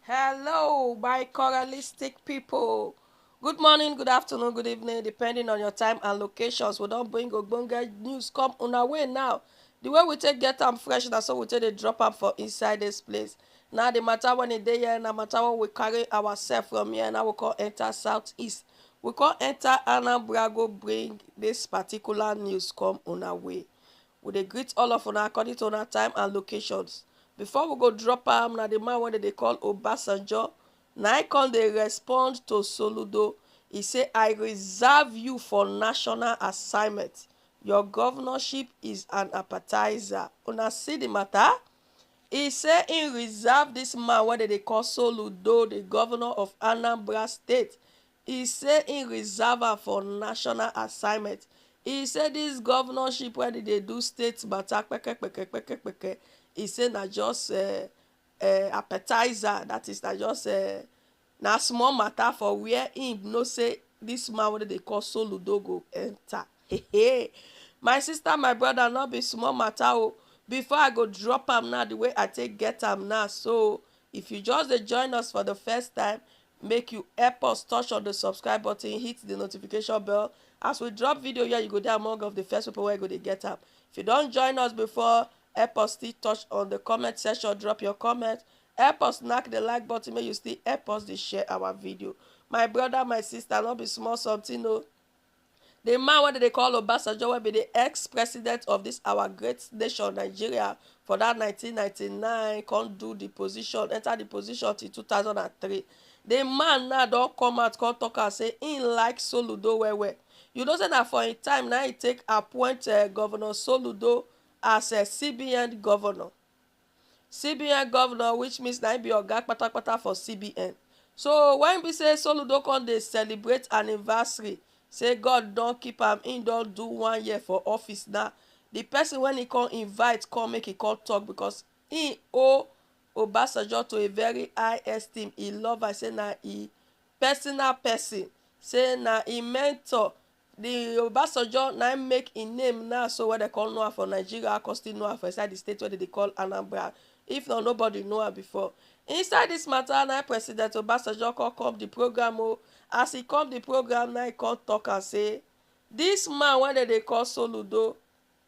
Hello, my coralistic people. Good morning, good afternoon, good evening, depending on your time and locations. We don't bring ogbonge news come on our way now. The way we take get them fresh, that's how we take the drop up for inside this place. Now the matter when it day here, no matter what we carry ourselves from here, now we call enter southeast. We call enter Anambra go bring this particular news come on our way. We dey greet all of una according to una time and locations. Before we go drop am, na the man wey dem dey call Obasanjo, na im come dey respond to Soludo. He say, I reserve you for national assignment. Your governorship is an appetizer. Una see the matter? He say im reserve dis man wey dem dey call Soludo, the governor of Anambra State. He say im reserve am for national assignment. He say dis governorship wey dem dey do state matter kpekekpekekpekekpeke. He say na just appetizer, that is na just na small matter for where im know say dis man wey dem dey call Soludo go enter. My sister, my brother, no be small matter o. Before I go drop am now the way I take get am now, so if you just dey join us for the first time, make you help us touch on the subscribe button, hit the notification bell. As we drop video here, you go dey among of the first people wey go dey get am. If you don join us before, help us still touch on the comment section, drop your comment, help us knack the like button, make you still help us dey share our video. My brother, my sister, no be small something o. The man wey dem dey call Obasanjo, wey be the ex-president of this our great nation Nigeria for that 1999, come do the position, enter the position till 2003. The man now don come out come talk am say im like Soludo well well. You know say na for im time na im take appoint Governor Soludo as CBN governor. CBN governor, which means na im be oga kpatakpata for CBN. So when be say Soludo come dey celebrate anniversary, say God don keep am, im don do 1 year for office now. The person when he come invite come make he come talk, because he owe Obasanjo to a very high esteem. He love am, say na e personal person, say na e mentor. The Obasanjo na im make im name now, so wey dem call know am for Nigeria, come still know am for inside the state wey dem dey call Anambra. If not, nobody know am before. Inside this matter, na President Obasanjo come the program o. As he come the program, na he come talk and say this man wey dem dey call Soludo,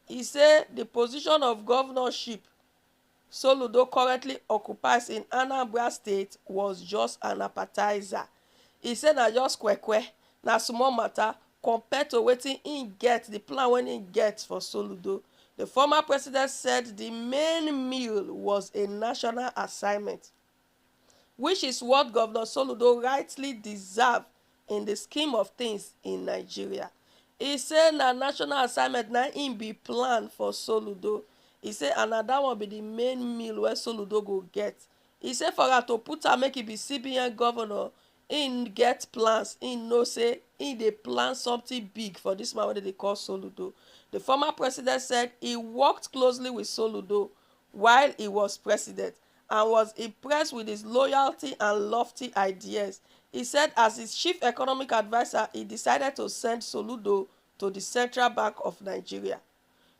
he say the position of governorship Soludo currently occupies in Anambra State was just an appetizer. He say na just kwekwe, na small matter compared to wetin im get, the plan wey im get for Soludo. The former president said the main meal was a national assignment, which is what Governor Soludo rightly deserve in the scheme of things in Nigeria. He say na national assignment na im be plan for Soludo. He say and na that one be the main meal wey Soludo go get. He say for am to put am make e be CBN governor, im get plans. Im know say im dey plan something big for this man wey dem dey call Soludo. The former president said he worked closely with Soludo while he was president and was impressed with his loyalty and lofty ideas. He said as his chief economic adviser, he decided to send Soludo to the Central Bank of Nigeria,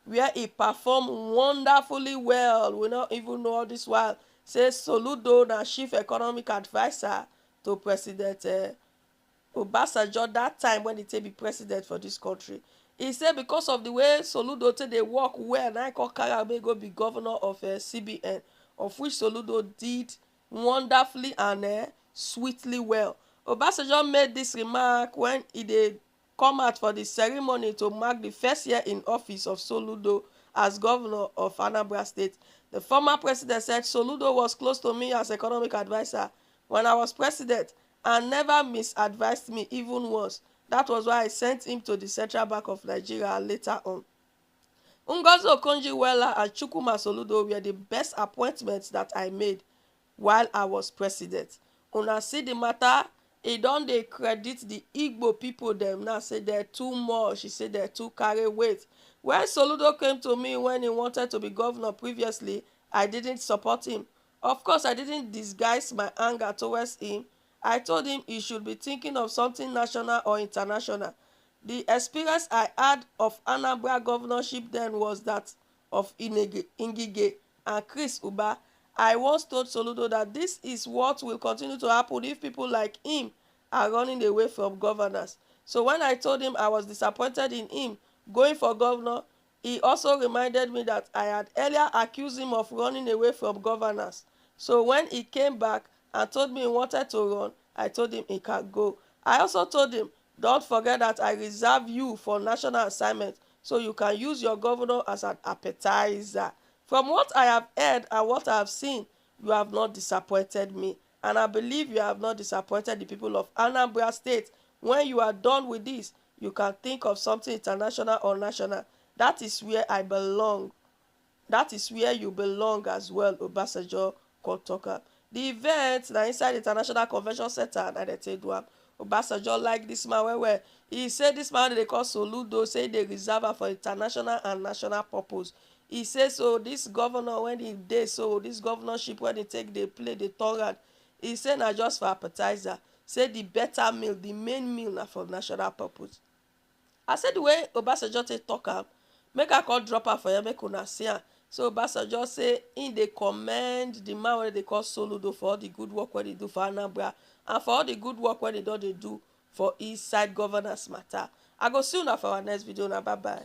where he performed wonderfully well. We no even know all this while say Soludo na chief economic adviser to President Obasanjo that time when he take be president for this country. He say because of the way Soludo take dey work well, na im come carry am make go be governor of CBN, of which Soludo did wonderfully and sweetly well. Obasanjo made this remark when he dey come out for the ceremony to mark the first year in office of Soludo as governor of Anambra State. The former president said Soludo was close to me as economic adviser when I was president and never misadvised me even once. That was why I sent him to the Central Bank of Nigeria later on. Ngozi Okonjo-Iweala and Chukwuma Soludo were the best appointments that I made while I was president. Una see the matter, e don dey credit the Igbo people dem now, say they're too much. He say they're too carry weight. When Soludo came to me when he wanted to be governor previously, I didn't support him. Of course, I didn't disguise my anger towards him. I told him he should be thinking of something national or international. The experience I had of Anambra governorship then was that of Ngige and Chris Uba. I once told Soludo that this is what will continue to happen if people like him are running away from governance. So when I told him I was disappointed in him going for governor, he also reminded me that I had earlier accused him of running away from governance. So when he came back and told me he wanted to run, I told him he can go. I also told him, don't forget that I reserve you for national assignment, so you can use your governor as an appetizer. From what I have heard and what I have seen, you have not disappointed me. And I believe you have not disappointed the people of Anambra State. When you are done with this, you can think of something international or national. That is where I belong. That is where you belong as well, Obasanjo Kotoka. The event na inside the International Convention Center na dey take do am. Obasanjo like this man well well. He say this man dey call Soludo, say they reserve am for international and national purpose. He say so this governor when he dey so this governorship when he take dey play dey turn round, he say na just for appetizer. Say the better meal, the main meal na for national purpose. I say the way Obasanjo take talk am, make I come drop am for here make una see am. So Obasanjo say im dey commend the man wey dey call Soludo for all the good work wey he do for Anambra and for all the good work wey he don dey do for inside governance matter. I go see una for our next video. Una bye bye.